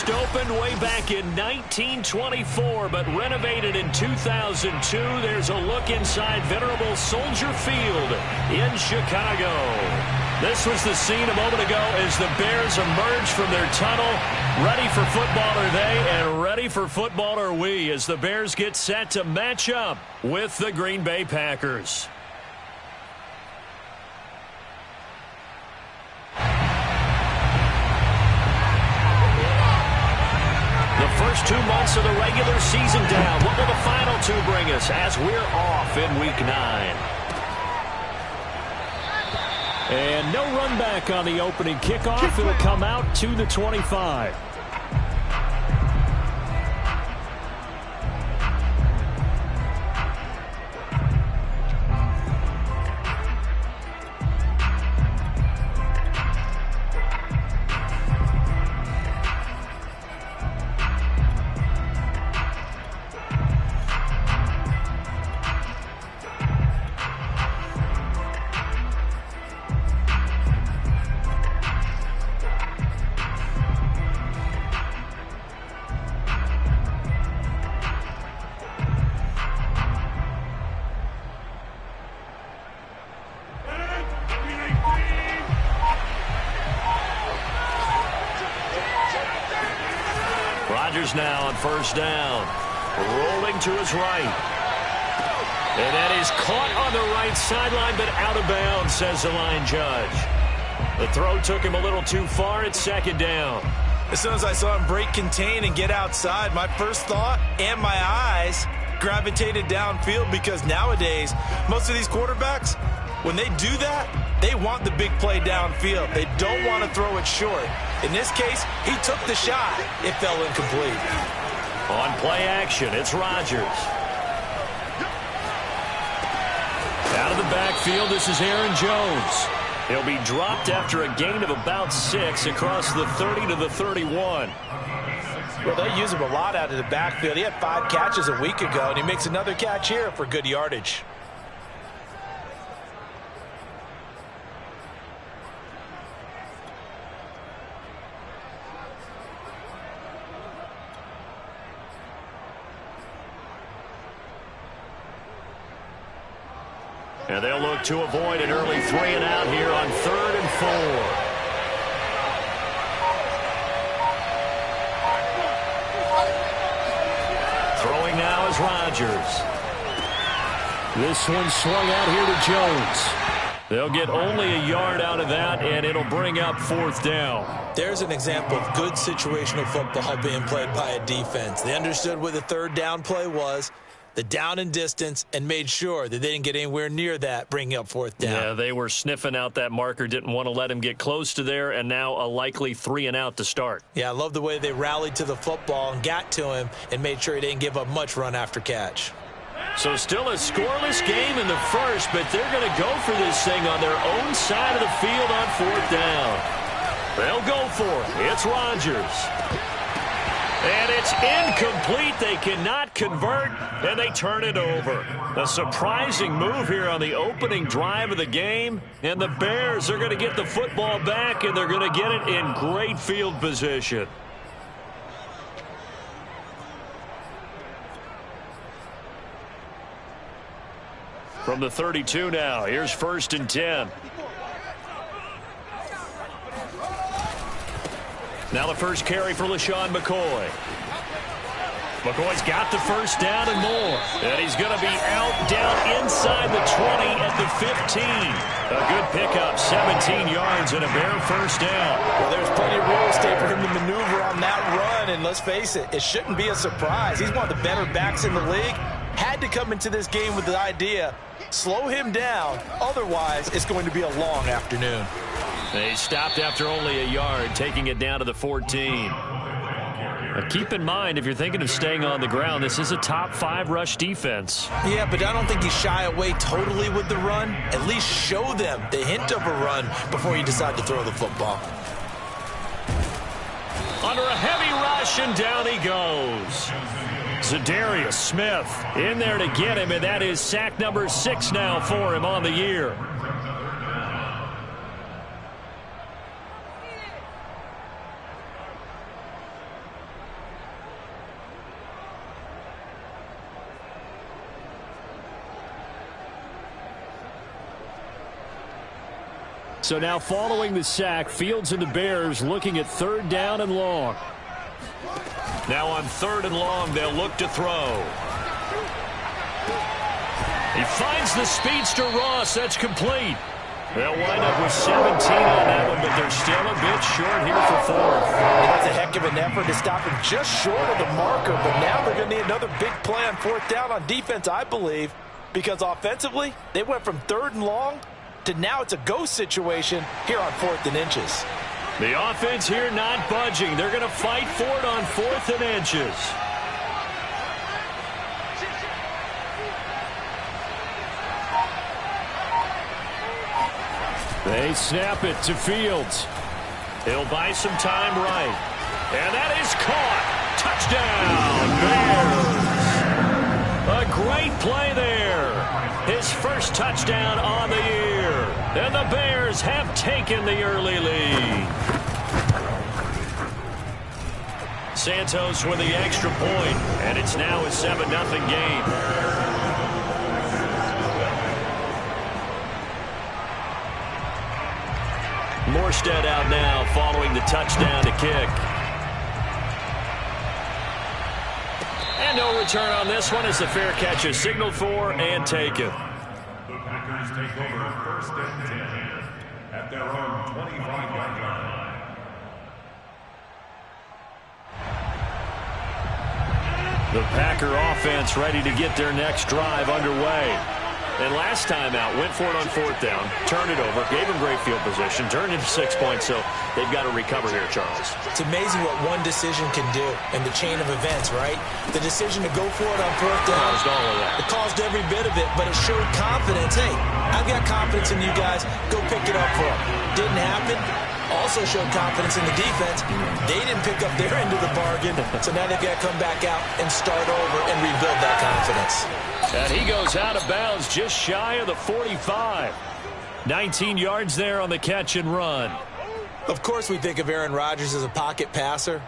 First opened way back in 1924, but renovated in 2002. There's a look inside venerable Soldier Field in Chicago. This was the scene a moment ago as the Bears emerged from their tunnel. Ready for football are they, and ready for football are we, as the Bears get set to match up with the Green Bay Packers. The first 2 months of the regular season down. What will the final two bring us as we're off in Week 9? And no run back on the opening kickoff. It'll come out to the 25. Now on first down, rolling to his right, and that is caught on the right sideline but out of bounds, says the line judge. The throw took him a little too far. It's second down. As soon as I saw him break contain and get outside, my first thought and my eyes gravitated downfield, because nowadays most of these quarterbacks, when they do that, they want the big play downfield. They don't want to throw it short. In this case, he took the shot. It fell incomplete. On play action, it's Rodgers. Out of the backfield, this is Aaron Jones. He'll be dropped after a gain of about 6 across the 30 to the 31. Well, they use him a lot out of the backfield. He had 5 catches a week ago, and he makes another catch here for good yardage. And they'll look to avoid an early 3 and out here on 3rd and 4. Throwing now is Rodgers. This one swung out here to Jones. They'll get only a yard out of that, and it'll bring up 4th down. There's an example of good situational football being played by a defense. They understood what the 3rd down play was, the down and distance, and made sure that they didn't get anywhere near that, bringing up 4th down. Yeah, they were sniffing out that marker, didn't want to let him get close to there, and now a likely 3 and out to start. Yeah, I love the way they rallied to the football and got to him and made sure he didn't give up much run after catch. So still a scoreless game in the first, but they're going to go for this thing on their own side of the field on 4th down. They'll go for it. It's Rodgers. And it's incomplete. They cannot convert, and they turn it over. A surprising move here on the opening drive of the game, and the Bears are going to get the football back, and they're going to get it in great field position. From the 32 now, here's 1st and 10. Now the first carry for LaShawn McCoy. McCoy's got the first down and more. And he's going to be out down inside the 20 at the 15. A good pickup, 17 yards and a bare first down. Well, there's plenty of real estate for him to maneuver on that run. And let's face it, it shouldn't be a surprise. He's one of the better backs in the league. Had to come into this game with the idea, slow him down. Otherwise, it's going to be a long afternoon. They stopped after only a yard, taking it down to the 14. Now keep in mind, if you're thinking of staying on the ground, this is a top 5 rush defense. Yeah, but I don't think you shy away totally with the run. At least show them the hint of a run before you decide to throw the football. Under a heavy rush, and down he goes. Zadarius Smith in there to get him, and that is sack number 6 now for him on the year. So now following the sack, Fields and the Bears looking at 3rd down and long. Now on 3rd and long, they'll look to throw. He finds the speedster Ross. That's complete. They'll wind up with 17 on that one, but they're still a bit short here for 4th. That's a heck of an effort to stop him just short of the marker, but now they're going to need another big play on 4th down on defense, I believe, because offensively, they went from 3rd and long to now it's a go situation here on 4th and inches. The offense here not budging. They're going to fight for it on 4th and inches. They snap it to Fields. He'll buy some time right. And that is caught. Touchdown, Bears. A great play there. His first touchdown on the year. And the Bears have taken the early lead. Santos with the extra point, and it's now a 7-0 game. Morstead out now following the touchdown to kick. And no return on this one as the fair catch is signaled for and taken. The Packers take over 1st and 10 at their own 25-yard line. The Packer offense ready to get their next drive underway. And last time out, went for it on 4th down, turned it over, gave them great field position, turned into 6 points, so they've got to recover here, Charles. It's amazing what one decision can do in the chain of events, right? The decision to go for it on 4th down. Caused all of that. It caused every bit of it, but it showed confidence. Hey, I've got confidence in you guys. Go pick it up for them. Didn't happen. Also showed confidence in the defense. They didn't pick up their end of the bargain, so now they've got to come back out and start over and rebuild that confidence. And he goes out of bounds just shy of the 45. 19 yards there on the catch and run. Of course we think of Aaron Rodgers as a pocket passer,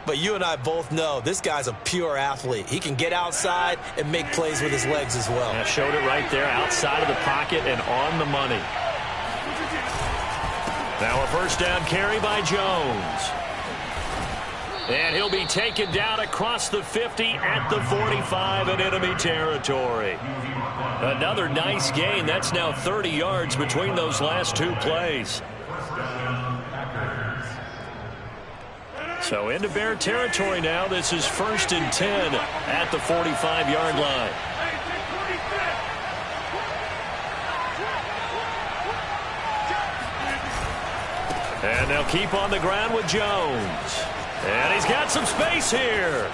but you and I both know this guy's a pure athlete. He can get outside and make plays with his legs as well. Yeah, showed it right there outside of the pocket and on the money. Now a 1st down carry by Jones. And he'll be taken down across the 50 at the 45 in enemy territory. Another nice gain. That's now 30 yards between those last 2 plays. So into Bear territory now. This is 1st and 10 at the 45-yard line. And they'll keep on the ground with Jones. And he's got some space here.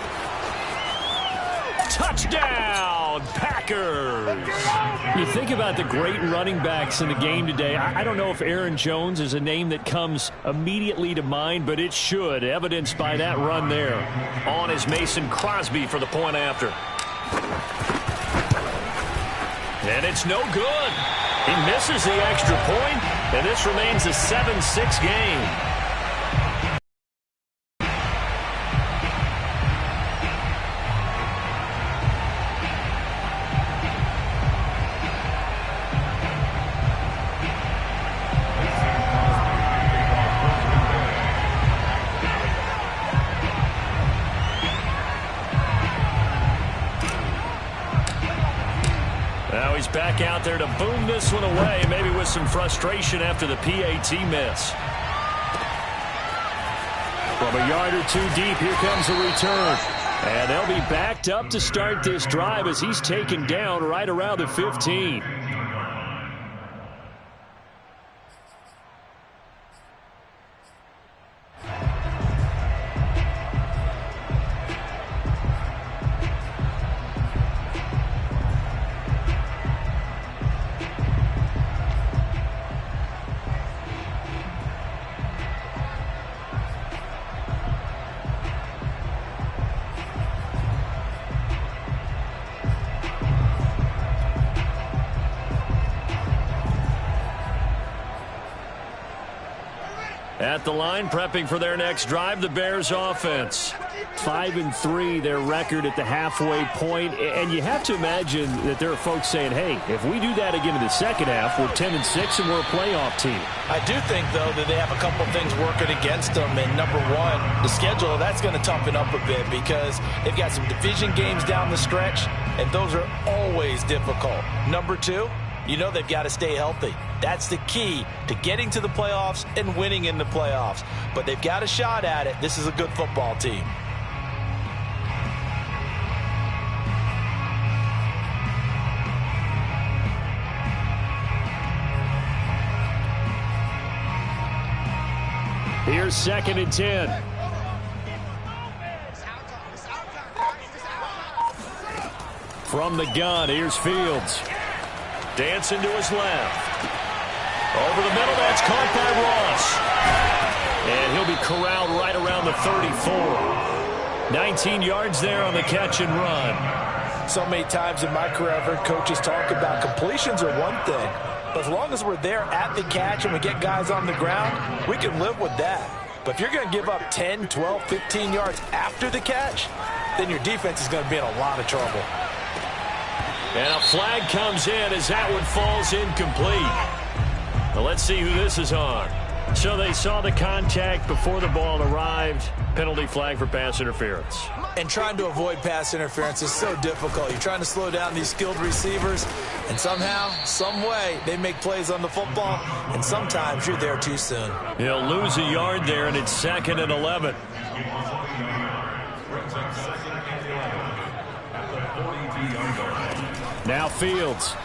Touchdown, Packers. You think about the great running backs in the game today. I don't know if Aaron Jones is a name that comes immediately to mind, but it should, evidenced by that run there. On is Mason Crosby for the point after. And it's no good. He misses the extra point, and this remains a 7-6 game. Now he's back out there to boom this one away, maybe with some frustration after the PAT miss. From a yard or 2 deep, here comes a return. And they'll be backed up to start this drive as he's taken down right around the 15. At the line, prepping for their next drive, the Bears offense. 5-3, their record at the halfway point. And you have to imagine that there are folks saying, hey, if we do that again in the second half, we're 10-6 and we're a playoff team. I do think, though, that they have a couple things working against them. And number one, the schedule, that's going to toughen up a bit because they've got some division games down the stretch, and those are always difficult. Number two, you know they've got to stay healthy. That's the key to getting to the playoffs and winning in the playoffs. But they've got a shot at it. This is a good football team. Here's 2nd and 10. From the gun, here's Fields. Dancing to his left. Over the middle, that's caught by Ross. And he'll be corralled right around the 34. 19 yards there on the catch and run. So many times in my career, I've heard coaches talk about completions are one thing. But as long as we're there at the catch and we get guys on the ground, we can live with that. But if you're going to give up 10, 12, 15 yards after the catch, then your defense is going to be in a lot of trouble. And a flag comes in as that one falls incomplete. Well, let's see who this is on. So they saw the contact before the ball arrived. Penalty flag for pass interference. And trying to avoid pass interference is so difficult. You're trying to slow down these skilled receivers, and somehow, some way, they make plays on the football, and sometimes you're there too soon. He'll lose a yard there, and it's 2nd and 11. Now Fields.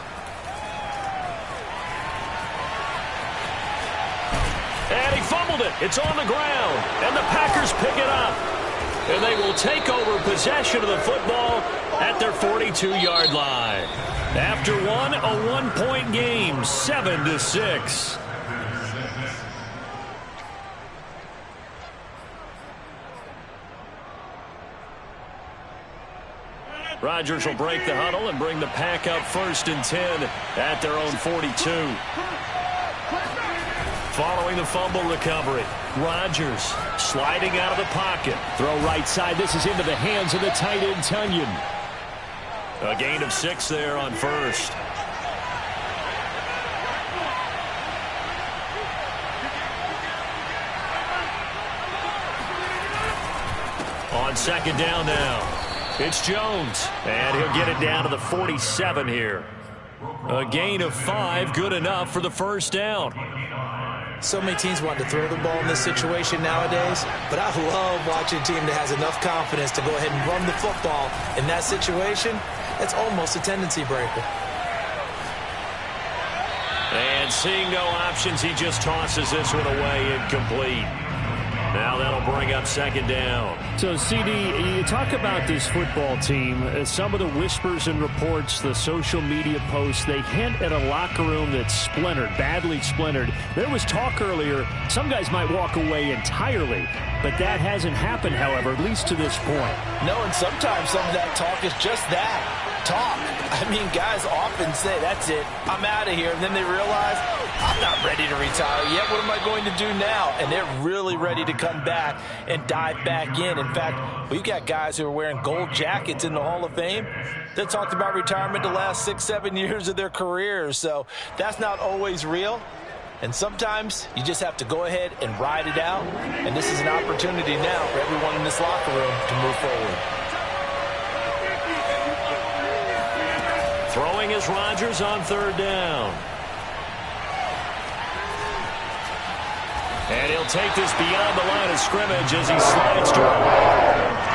And he fumbled it. It's on the ground. And the Packers pick it up. And they will take over possession of the football at their 42-yard line. After one, a one-point game, 7-6. Rodgers will break the huddle and bring the pack up 1st and 10 at their own 42. Following the fumble recovery, Rodgers sliding out of the pocket. Throw right side. This is into the hands of the tight end, Tunyon. A gain of 6 there on 1st. On 2nd down now. It's Jones, and he'll get it down to the 47 here. A gain of 5, good enough for the 1st down. So many teams want to throw the ball in this situation nowadays, but I love watching a team that has enough confidence to go ahead and run the football. In that situation, that's almost a tendency breaker. And seeing no options, he just tosses this one away incomplete. Now that'll bring up 2nd down. So, CD, you talk about this football team. Some of the whispers and reports, the social media posts, they hint at a locker room that's splintered, badly splintered. There was talk earlier, some guys might walk away entirely. But that hasn't happened, however, at least to this point. No, and sometimes some of that talk is just that. Talk. I mean, guys often say, that's it, I'm out of here. And then they realize, I'm not ready to retire yet. What am I going to do now? And they're really ready to come back and dive back in. In fact, we've got guys who are wearing gold jackets in the Hall of Fame that talked about retirement the last 6-7 years of their careers. So that's not always real. And sometimes you just have to go ahead and ride it out. And this is an opportunity now for everyone in this locker room to move forward. Throwing is Rodgers on 3rd down. And he'll take this beyond the line of scrimmage as he slides to it.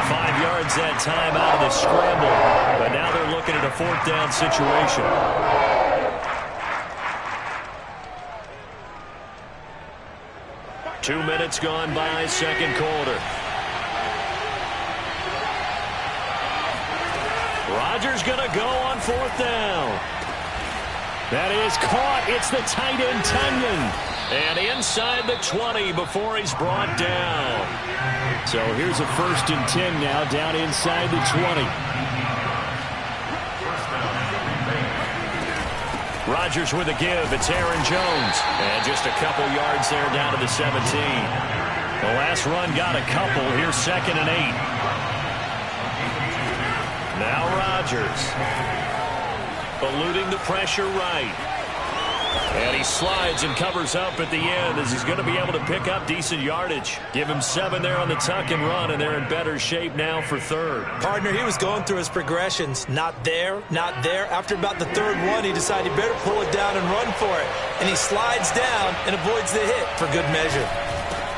5 yards that time out of the scramble. But now they're looking at a 4th down situation. Two minutes gone by, 2nd quarter. Rodgers going to go on 4th down. That is caught. It's the tight end, Tunyon. And inside the 20 before he's brought down. So here's a 1st and 10 now, down inside the 20. Rodgers with a give. It's Aaron Jones. And just a couple yards there down to the 17. The last run got a couple. Here's 2nd and 8. Now Rodgers. Eluding the pressure right. And he slides and covers up at the end as he's going to be able to pick up decent yardage. Give him 7 there on the tuck and run, and they're in better shape now for 3rd. Partner, he was going through his progressions. Not there, not there. After about the 3rd one, he decided he better pull it down and run for it. And he slides down and avoids the hit for good measure.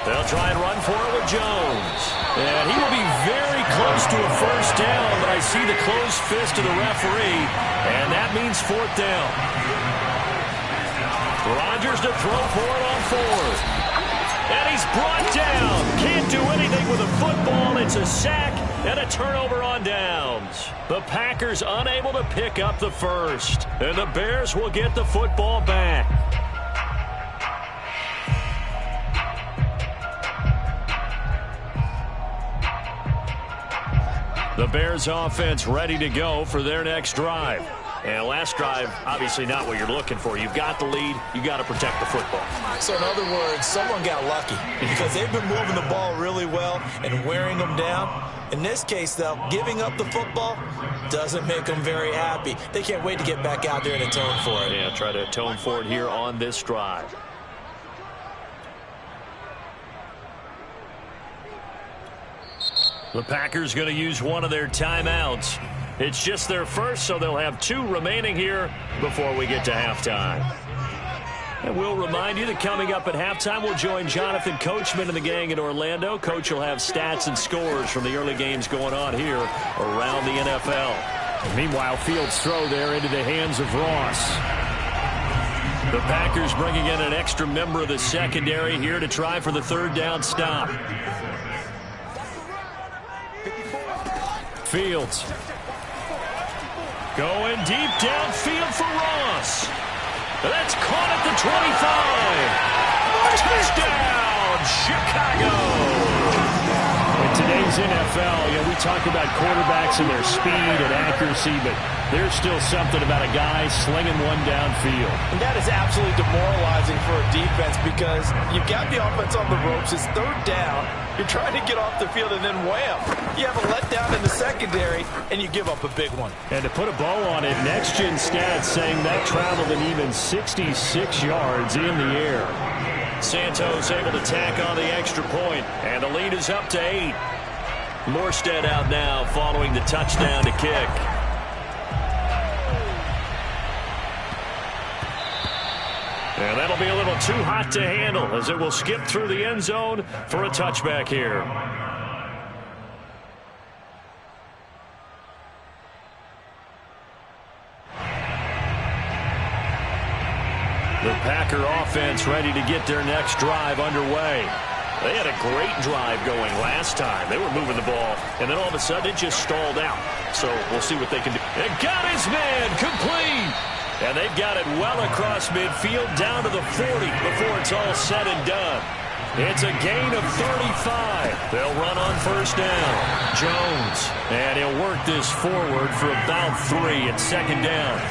They'll try and run for it with Jones. And he will be very close to a 1st down, but I see the closed fist of the referee, and that means 4th down. Rodgers to throw for it on 4th. And he's brought down. Can't do anything with a football. It's a sack and a turnover on downs. The Packers unable to pick up the 1st. And the Bears will get the football back. The Bears offense ready to go for their next drive. And last drive, obviously not what you're looking for. You've got the lead. You got to protect the football. So in other words, someone got lucky because they've been moving the ball really well and wearing them down. In this case, though, giving up the football doesn't make them very happy. They can't wait to get back out there and atone for it. Yeah, try to atone for it here on this drive. The Packers going to use one of their timeouts. It's just their first, so they'll have 2 remaining here before we get to halftime. And we'll remind you that coming up at halftime, we'll join Jonathan Coachman and the gang in Orlando. Coach will have stats and scores from the early games going on here around the NFL. Meanwhile, Fields' throw there into the hands of Ross. The Packers bringing in an extra member of the secondary here to try for the 3rd down stop. Fields. Going deep downfield for Ross. That's caught at the 25. Touchdown, Chicago. In today's NFL, we talk about quarterbacks and their speed and accuracy, but there's still something about a guy slinging one downfield. And that is absolutely demoralizing for a defense because you've got the offense on the ropes. It's 3rd down. You're trying to get off the field, and then wham, you have a letdown in the secondary, and you give up a big one. And to put a bow on it, Next Gen Stats saying that traveled an even 66 yards in the air. Santos able to tack on the extra point, and the lead is up to 8. Morstead out now following the touchdown to kick. And that'll be a little too hot to handle as it will skip through the end zone for a touchback here. The Packer offense ready to get their next drive underway. They had a great drive going last time. They were moving the ball, and then all of a sudden it just stalled out. So we'll see what they can do. And got his man complete. And they've got it well across midfield down to the 40 before it's all said and done. It's a gain of 35. They'll run on 1st down. Jones. And he'll work this forward for about 3 at 2nd down.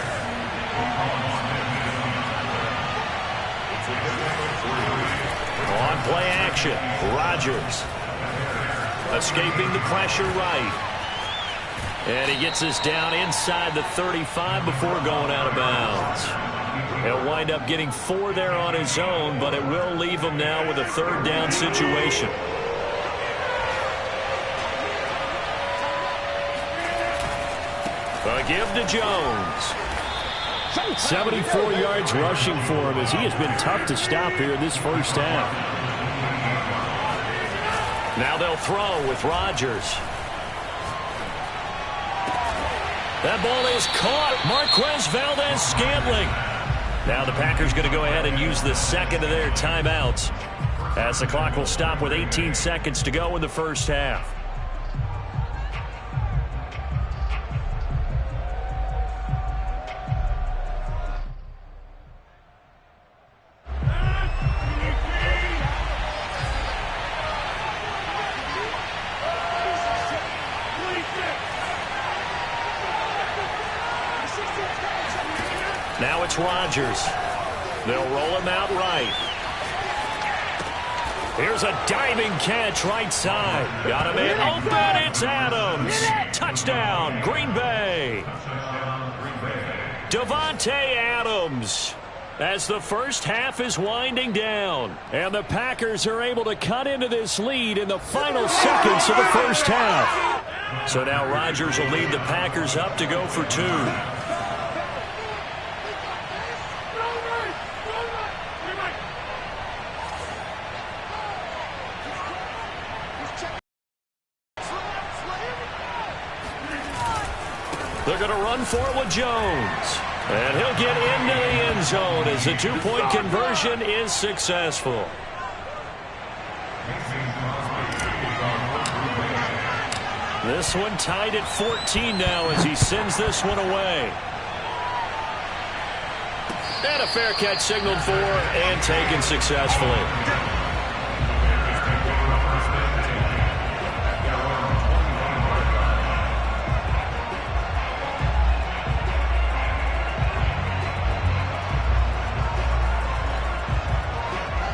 On play action, Rodgers. Escaping the pressure right. And he gets us down inside the 35 before going out of bounds. He'll wind up getting 4 there on his own, but it will leave him now with a 3rd down situation. A give to Jones. 74 yards rushing for him as he has been tough to stop here in this 1st half. Now they'll throw with Rodgers. That ball is caught. Marquez Valdez-Scantling. Now the Packers going to go ahead and use the 2nd of their timeouts as the clock will stop with 18 seconds to go in the 1st half. Now it's Rodgers. They'll roll him out right. Here's a diving catch right side. Got him in open. It's Adams. Touchdown, Green Bay. Davante Adams. As the first half is winding down. And the Packers are able to cut into this lead in the final seconds of the first half. So now Rodgers will lead the Packers up to go for 2. They're going to run for it with Jones. And he'll get into the end zone as the 2-point conversion is successful. This one tied at 14 now as he sends this one away. And a fair catch signaled for and taken successfully.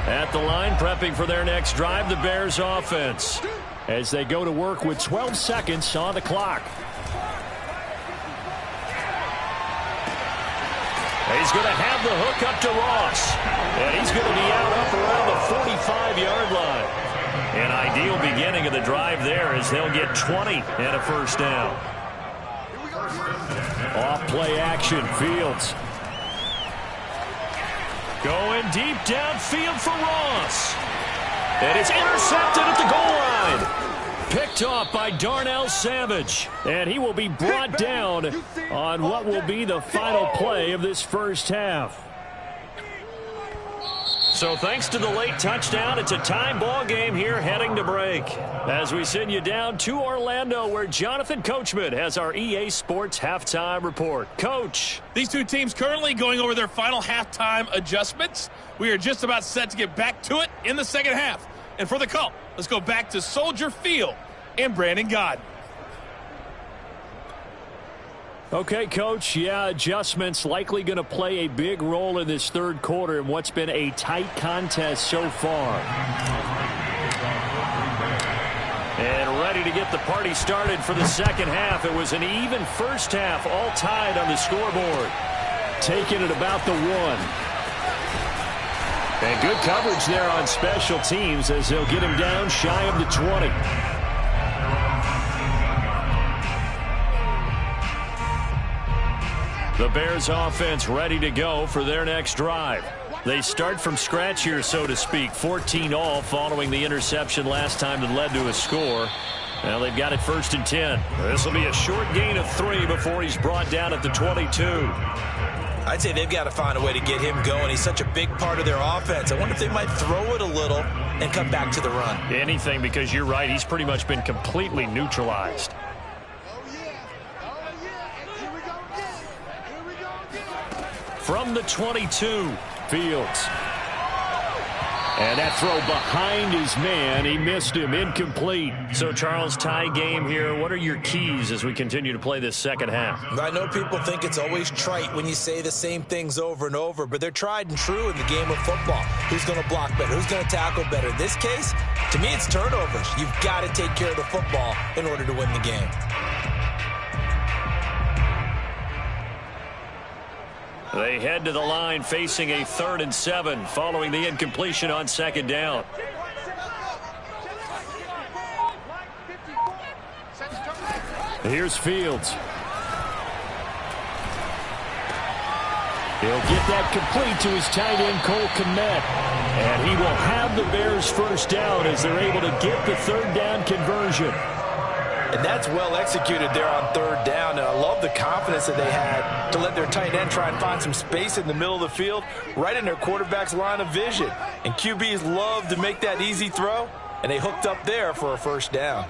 At the line, prepping for their next drive, the Bears offense, as they go to work with 12 seconds on the clock. He's going to have the hook up to Ross. And he's going to be out up around the 45-yard line. An ideal beginning of the drive there as they'll get 20 and a first down. Off play action, Fields. Going deep downfield for Ross. And it's intercepted at the goal line. Picked off by Darnell Savage. And he will be brought down on what will be the final play of this first half. So thanks to the late touchdown, it's a tie ball game here heading to break. As we send you down to Orlando, where Jonathan Coachman has our EA Sports halftime report. Coach. These two teams currently going over their final halftime adjustments. We are just about set to get back to it in the second half. And for the call, let's go back to Soldier Field and Brandon Gaudin. Okay, Coach, yeah, adjustments likely going to play a big role in this third quarter in what's been a tight contest so far. And ready to get the party started for the second half. It was an even first half, all tied on the scoreboard. Taking it about the 1. And good coverage there on special teams as they'll get him down shy of the 20. The Bears offense ready to go for their next drive. They start from scratch here, so to speak. 14 all following the interception last time that led to a score. Well, they've got it 1st and 10. This will be a short gain of 3 before he's brought down at the 22. I'd say they've got to find a way to get him going. He's such a big part of their offense. I wonder if they might throw it a little and come back to the run. Anything, because you're right. He's pretty much been completely neutralized. From the 22, Fields. And that throw behind his man. He missed him. Incomplete. So, Charles, tie game here. What are your keys as we continue to play this second half? I know people think it's always trite when you say the same things over and over, but they're tried and true in the game of football. Who's going to block better? Who's going to tackle better? In this case, to me, it's turnovers. You've got to take care of the football in order to win the game. They head to the line facing a 3rd and 7 following the incompletion on second down. Here's Fields. He'll get that complete to his tight end, Cole Kmet. And he will have the Bears first down as they're able to get the 3rd down conversion. And that's well executed there on 3rd down. And I love the confidence that they had to let their tight end try and find some space in the middle of the field, right in their quarterback's line of vision. And QBs love to make that easy throw, and they hooked up there for a first down.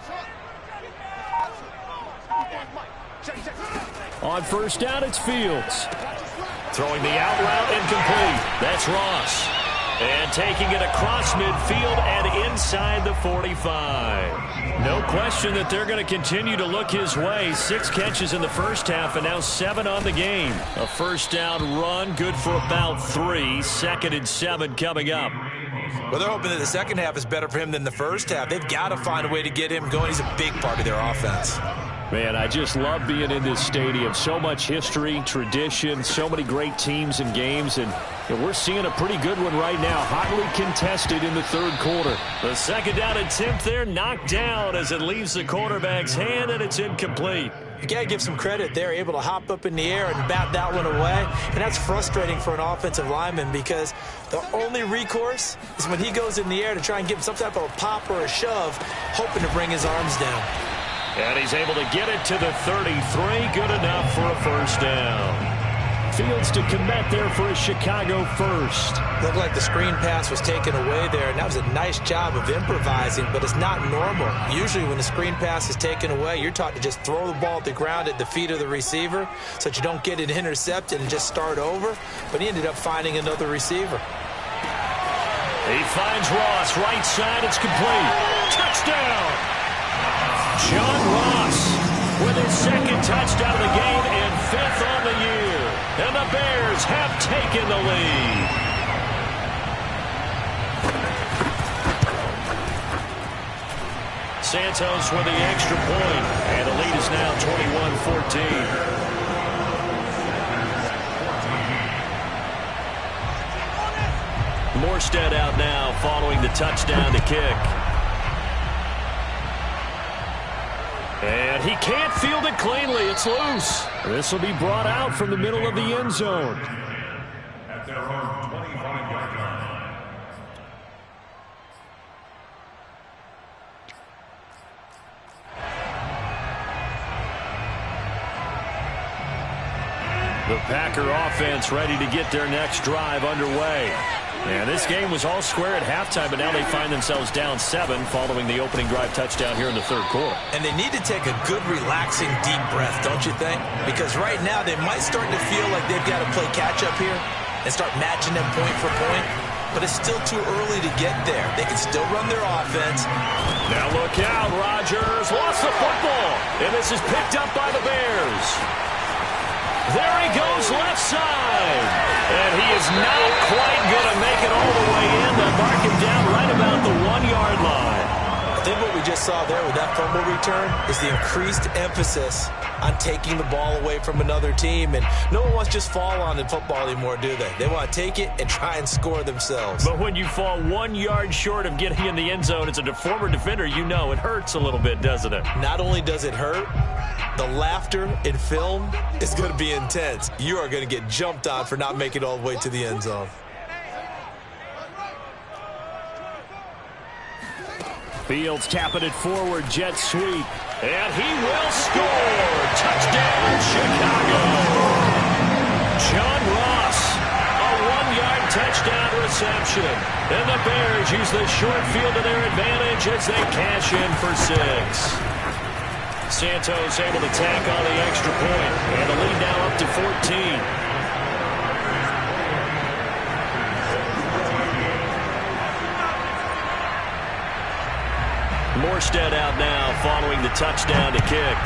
On first down, it's Fields. Throwing the out route incomplete. That's Ross. And taking it across midfield and inside the 45. No question that they're going to continue to look his way. 6 catches in the first half and now 7 on the game. A first down run, good for about 3. 2nd and 7 coming up. Well, they're hoping that the second half is better for him than the first half. They've got to find a way to get him going. He's a big part of their offense. Man, I just love being in this stadium. So much history, tradition, so many great teams and games, and we're seeing a pretty good one right now. Hotly contested in the third quarter. The second down attempt there knocked down as it leaves the quarterback's hand, and it's incomplete. You got to give some credit. They're able to hop up in the air and bat that one away, and that's frustrating for an offensive lineman because the only recourse is when he goes in the air to try and give him some type of a pop or a shove, hoping to bring his arms down. And he's able to get it to the 33. Good enough for a first down. Fields to commit there for a Chicago first. Looked like the screen pass was taken away there, and that was a nice job of improvising, but it's not normal. Usually when the screen pass is taken away, you're taught to just throw the ball at the ground at the feet of the receiver so that you don't get it intercepted and just start over. But he ended up finding another receiver. He finds Ross, right side, it's complete. Touchdown! John Ross with his second touchdown of the game and 5th on the year. And the Bears have taken the lead. Santos with the extra point. And the lead is now 21-14. Morstead out now following the touchdown to kick. And he can't field it cleanly. It's loose. This will be brought out from the middle of the end zone. At their own 25-yard line. The Packer offense ready to get their next drive underway. And this game was all square at halftime, but now they find themselves down 7 following the opening drive touchdown here in the third quarter. And they need to take a good, relaxing, deep breath, don't you think? Because right now they might start to feel like they've got to play catch-up here and start matching them point for point. But it's still too early to get there. They can still run their offense. Now look out, Rodgers lost the football. And this is picked up by the Bears. There he goes left side. And he is not quite going to make it all the way in. They'll mark him down right about the 1-yard line. I think what we just saw there with that fumble return is the increased emphasis on taking the ball away from another team. And no one wants to just fall on in football anymore, do they? They want to take it and try and score themselves. But when you fall 1 yard short of getting in the end zone as a former defender, you know it hurts a little bit, doesn't it? Not only does it hurt, the laughter in film is going to be intense. You are going to get jumped on for not making it all the way to the end zone. Fields tapping it forward, jet sweep. And he will score. Touchdown, Chicago. John Ross, a 1-yard touchdown reception. And the Bears use the short field to their advantage as they cash in for 6. Santos able to tack on the extra point. And the lead now up to 14. Morstead out now following the touchdown to kick.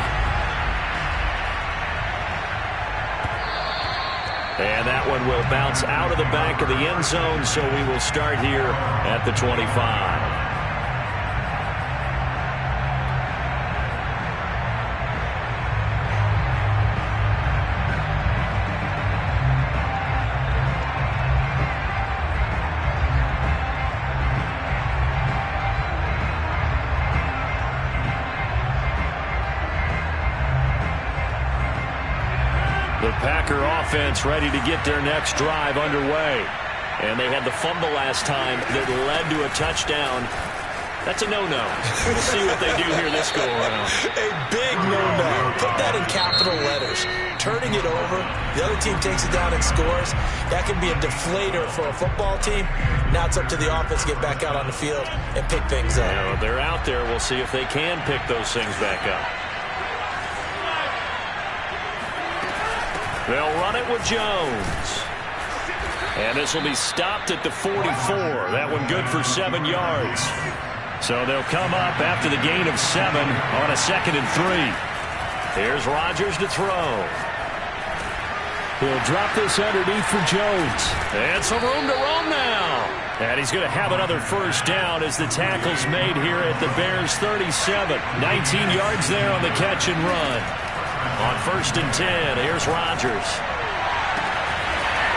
And that one will bounce out of the back of the end zone, so we will start here at the 25. The Packer offense ready to get their next drive underway. And they had the fumble last time that led to a touchdown. That's a no-no. We'll see what they do here this go-around. A big no-no. Put that in capital letters. Turning it over, the other team takes it down and scores. That can be a deflator for a football team. Now it's up to the offense to get back out on the field and pick things up. You know, they're out there. We'll see if they can pick those things back up. They'll run it with Jones. And this will be stopped at the 44. That one good for 7 yards. So they'll come up after the gain of 7 on a 2nd and 3. Here's Rodgers to throw. He'll drop this underneath for Jones. And some room to roam now. And he's going to have another first down as the tackle's made here at the Bears' 37. 19 yards there on the catch and run. On 1st and 10, here's Rodgers.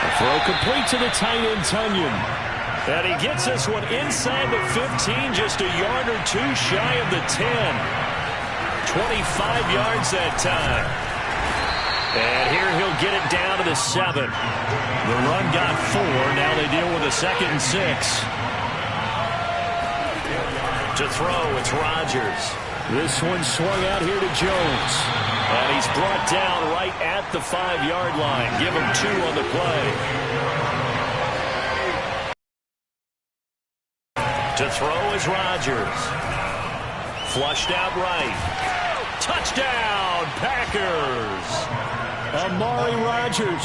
A throw complete to the tight end, Tunyon. And he gets this one inside the 15, just a yard or two shy of the 10. 25 yards that time. And here he'll get it down to the 7. The run got 4. Now they deal with a 2nd and 6. To throw, it's Rodgers. This one swung out here to Jones. And he's brought down right at the 5-yard line. Give him 2 on the play. To throw is Rodgers. Flushed out right. Touchdown, Packers. Amari Rodgers,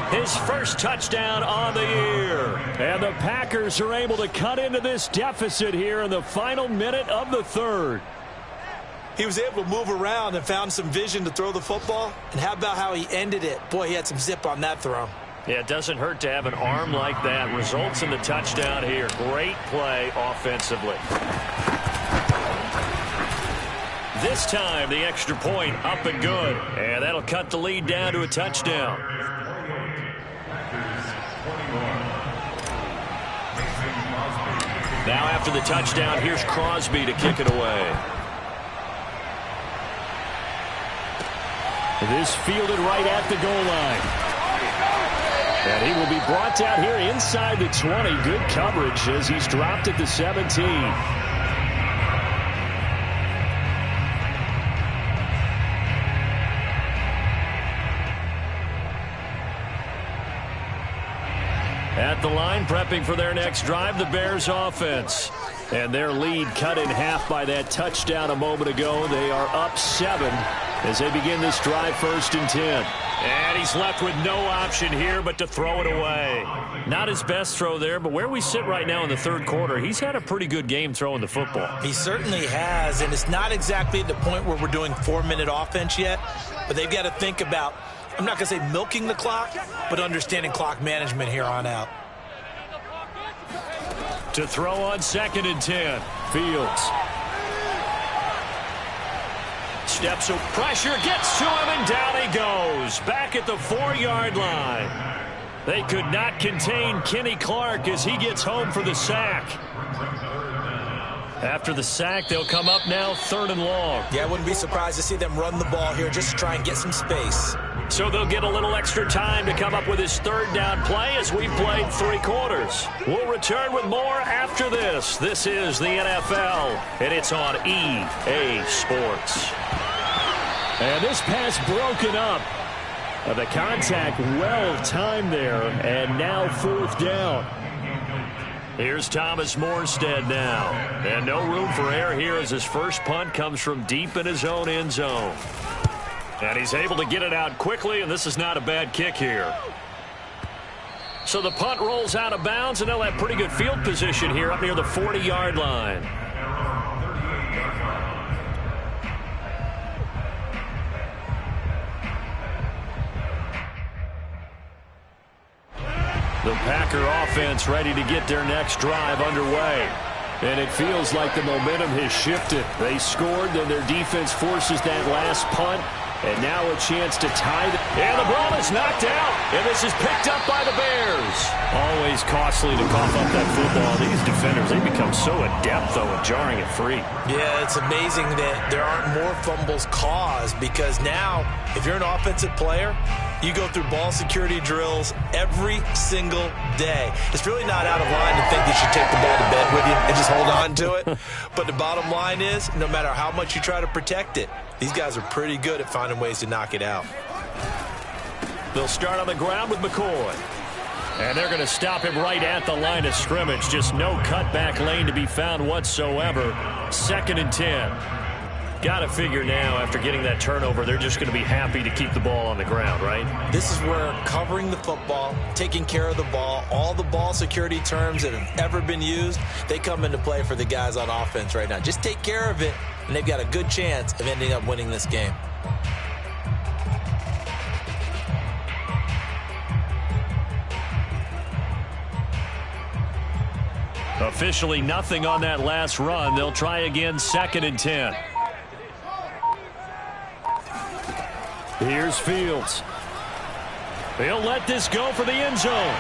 his first touchdown on the year. And the Packers are able to cut into this deficit here in the final minute of the 3rd. He was able to move around and found some vision to throw the football. And how about how he ended it? Boy, he had some zip on that throw. Yeah, it doesn't hurt to have an arm like that. Results in the touchdown here. Great play offensively. This time, the extra point up and good. And that'll cut the lead down to a touchdown. Now after the touchdown, here's Crosby to kick it away. This fielded right at the goal line. And he will be brought down here inside the 20. Good coverage as he's dropped at the 17. At the line, prepping for their next drive, the Bears offense. And their lead cut in half by that touchdown a moment ago. They are up 7 as they begin this drive, 1st and 10. And he's left with no option here but to throw it away. Not his best throw there, but where we sit right now in the 3rd quarter, he's had a pretty good game throwing the football. He certainly has, and it's not exactly at the point where we're doing 4-minute offense yet, but they've got to think about, I'm not going to say milking the clock, but understanding clock management here on out. To throw on 2nd and 10, Fields. Steps of pressure, gets to him, and down he goes. Back at the 4-yard line. They could not contain Kenny Clark as he gets home for the sack. After the sack, they'll come up now 3rd and long. Yeah, I wouldn't be surprised to see them run the ball here just to try and get some space. So they'll get a little extra time to come up with his 3rd down play as we played 3 quarters. We'll return with more after this. This is the NFL, and it's on EA Sports. And this pass broken up. The contact well timed there, and now 4th down. Here's Thomas Morstead now. And no room for error here as his first punt comes from deep in his own end zone. And he's able to get it out quickly, and this is not a bad kick here. So the punt rolls out of bounds, and they'll have pretty good field position here up near the 40-yard line. The Packer offense ready to get their next drive underway. And it feels like the momentum has shifted. They scored, then their defense forces that last punt. And now a chance to tie it. And the ball is knocked out. And this is picked up by the Bears. Always costly to cough up that football. These defenders, they become so adept, though, at jarring it free. Yeah, it's amazing that there aren't more fumbles caused because now, if you're an offensive player, you go through ball security drills every single day. It's really not out of line to think you should take the ball to bed with you and just hold on to it. But the bottom line is, no matter how much you try to protect it, these guys are pretty good at finding ways to knock it out. They'll start on the ground with McCoy. And they're going to stop him right at the line of scrimmage. Just no cutback lane to be found whatsoever. 2nd and 10. Got to figure now, after getting that turnover, they're just going to be happy to keep the ball on the ground, right? This is where covering the football, taking care of the ball, all the ball security terms that have ever been used, they come into play for the guys on offense right now. Just take care of it, and they've got a good chance of ending up winning this game. Officially nothing on that last run. They'll try again, 2nd and 10. Here's Fields. He'll let this go for the end zone.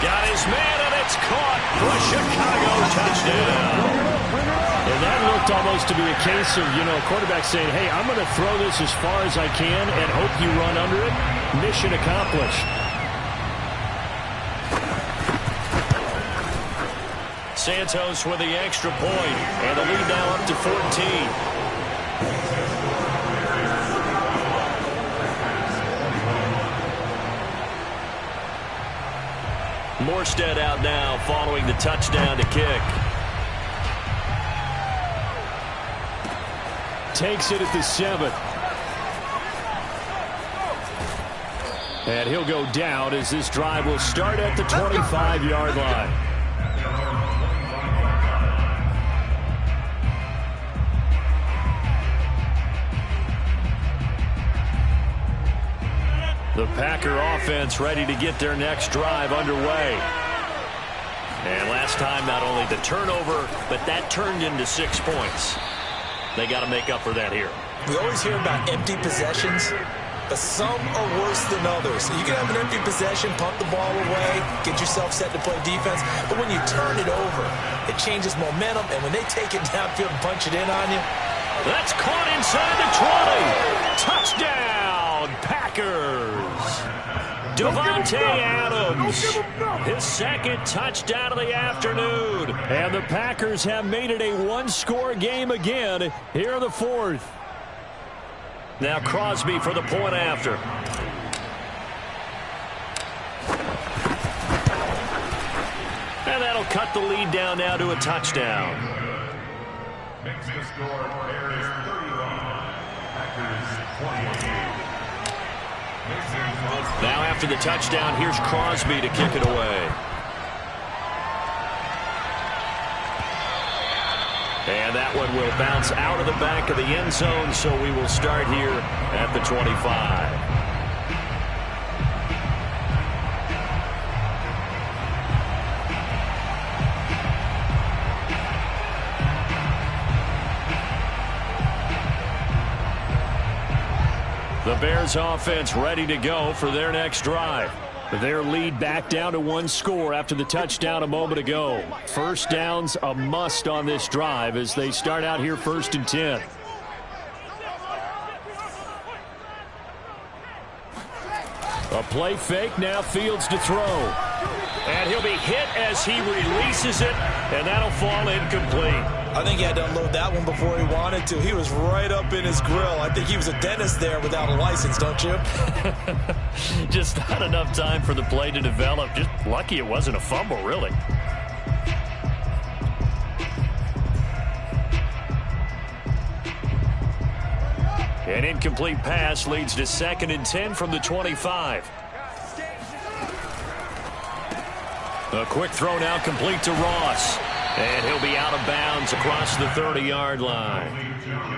Got his man, and it's caught for a Chicago touchdown. And that looked almost to be a case of, a quarterback saying, hey, I'm going to throw this as far as I can and hope you run under it. Mission accomplished. Santos with the extra point, and the lead now up to 14. Morstead out now following the touchdown to kick. Takes it at the 7th. And he'll go down as this drive will start at the 25-yard line. The Packer offense ready to get their next drive underway. And last time, not only the turnover, but that turned into 6 points. They got to make up for that here. We always hear about empty possessions, but some are worse than others. You can have an empty possession, pump the ball away, get yourself set to play defense, but when you turn it over, it changes momentum, and when they take it downfield and punch it in on you. That's caught inside the 20. Touchdown, Packers. Devontae Adams, his 2nd touchdown of the afternoon. And the Packers have made it a one-score game again here in the 4th. Now Crosby for the point after. And that'll cut the lead down now to a touchdown. Makes the score Bears 31, Packers 28. Now after the touchdown, here's Crosby to kick it away. And that one will bounce out of the back of the end zone, so we will start here at the 25. The Bears offense ready to go for their next drive. Their lead back down to 1 score after the touchdown a moment ago. First down's a must on this drive as they start out here 1st and 10. A play fake, now Fields to throw. And he'll be hit as he releases it, and that'll fall incomplete. I think he had to unload that one before he wanted to. He was right up in his grill. I think he was a dentist there without a license, don't you? Just not enough time for the play to develop. Just lucky it wasn't a fumble, really. An incomplete pass leads to 2nd and 10 from the 25. A quick throw now complete to Ross. And he'll be out of bounds across the 30-yard line.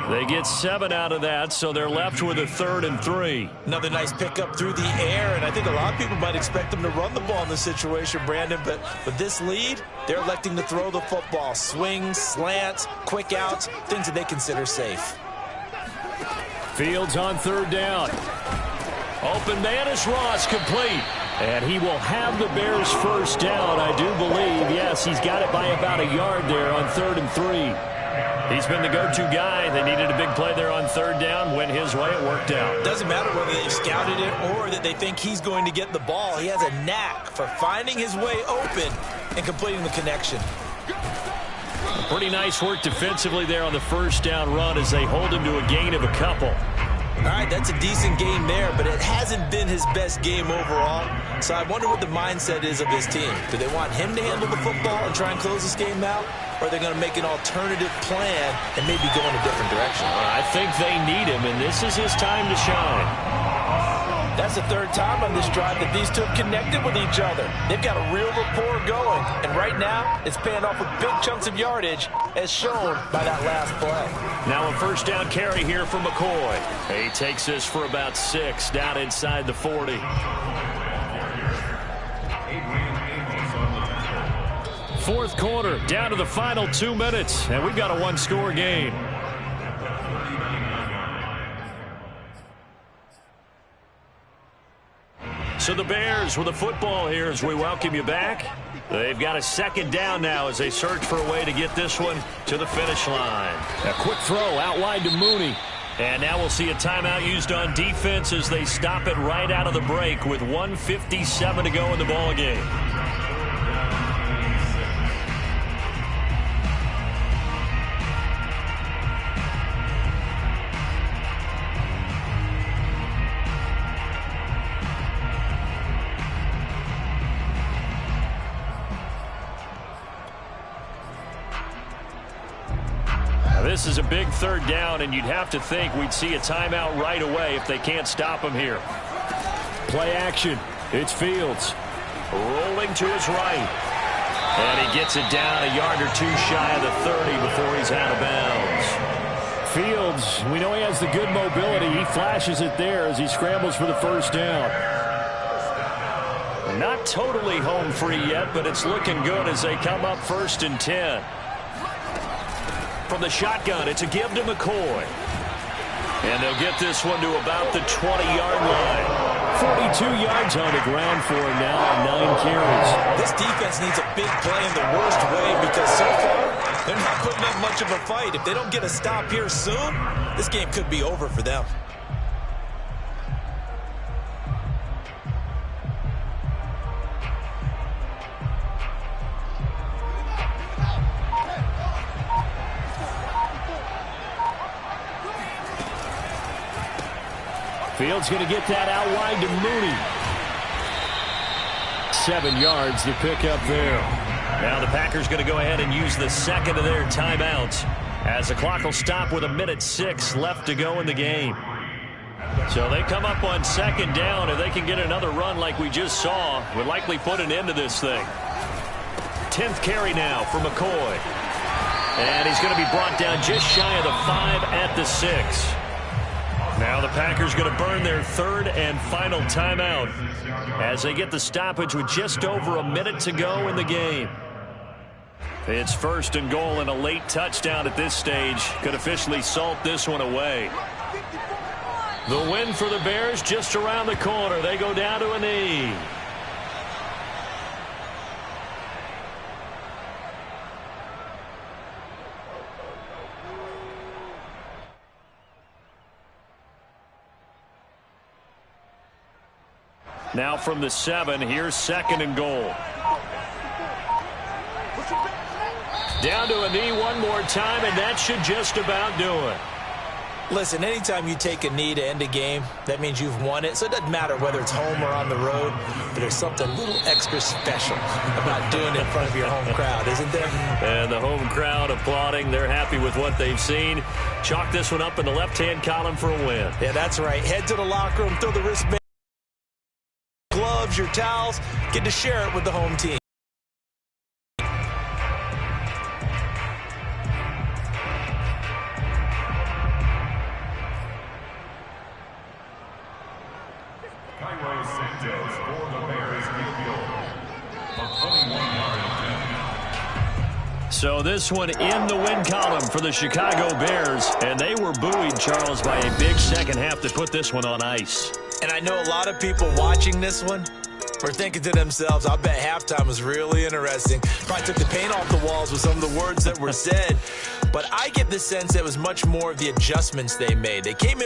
They get 7 out of that, so they're left with a 3rd and 3. Another nice pickup through the air, and I think a lot of people might expect them to run the ball in this situation, Brandon, but with this lead, they're electing to throw the football. Swings, slants, quick outs, things that they consider safe. Fields on 3rd down. Open man is Ross, complete. And he will have the Bears first down, I do believe. Yes, he's got it by about a yard there on 3rd and 3. He's been the go-to guy. They needed a big play there on 3rd down. Went his way, it worked out. Doesn't matter whether they've scouted it or that they think he's going to get the ball. He has a knack for finding his way open and completing the connection. Pretty nice work defensively there on the first down run as they hold him to a gain of a couple. All right, that's a decent game there, but it hasn't been his best game overall. So I wonder what the mindset is of his team. Do they want him to handle the football and try and close this game out? Or are they going to make an alternative plan and maybe go in a different direction? I think they need him, and this is his time to shine. That's the third time on this drive that these two have connected with each other. They've got a real rapport going, and right now it's paying off with big chunks of yardage as shown by that last play. Now a first down carry here for McCoy. He takes this for about 6 down inside the 40. Fourth quarter, down to the final 2 minutes, and we've got a one-score game. So the Bears with the football here as we welcome you back. They've got a second down now as they search for a way to get this one to the finish line. A quick throw out wide to Mooney. And now we'll see a timeout used on defense as they stop it right out of the break with 1:57 to go in the ballgame. This is a big third down, and you'd have to think we'd see a timeout right away if they can't stop him here. Play action. It's Fields. Rolling to his right. And he gets it down a yard or two shy of the 30 before he's out of bounds. Fields, we know he has the good mobility. He flashes it there as he scrambles for the first down. Not totally home free yet, but it's looking good as they come up 1st and 10. From the shotgun, it's a give to McCoy. And they'll get this one to about the 20-yard line. 42 yards on the ground for him now on 9 carries. This defense needs a big play in the worst way because so far, they're not putting up much of a fight. If they don't get a stop here soon, this game could be over for them. Fields going to get that out wide to Mooney. 7 yards, the pickup there. Now the Packers going to go ahead and use the second of their timeouts as the clock will stop with 1:06 left to go in the game. So they come up on 2nd down. If they can get another run like we just saw, would likely put an end to this thing. 10th carry now for McCoy. And he's going to be brought down just shy of the 5 at the 6. Now the Packers going to burn their 3rd and final timeout as they get the stoppage with just over a minute to go in the game. It's 1st and goal, and a late touchdown at this stage could officially salt this one away. The win for the Bears just around the corner. They go down to a knee. Now from the 7, here's 2nd and goal. Down to a knee one more time, and that should just about do it. Listen, anytime you take a knee to end a game, that means you've won it. So it doesn't matter whether it's home or on the road, but there's something a little extra special about doing it in front of your home crowd, isn't there? And the home crowd applauding. They're happy with what they've seen. Chalk this one up in the left-hand column for a win. Yeah, that's right. Head to the locker room, throw the wristband, gloves, your towels, get to share it with the home team. So this one in the win column for the Chicago Bears, and they were buoyed, Charles, by a big second half that put this one on ice. And I know a lot of people watching this one were thinking to themselves, I bet halftime was really interesting. Probably took the paint off the walls with some of the words that were said. But I get the sense that it was much more of the adjustments they made. They came in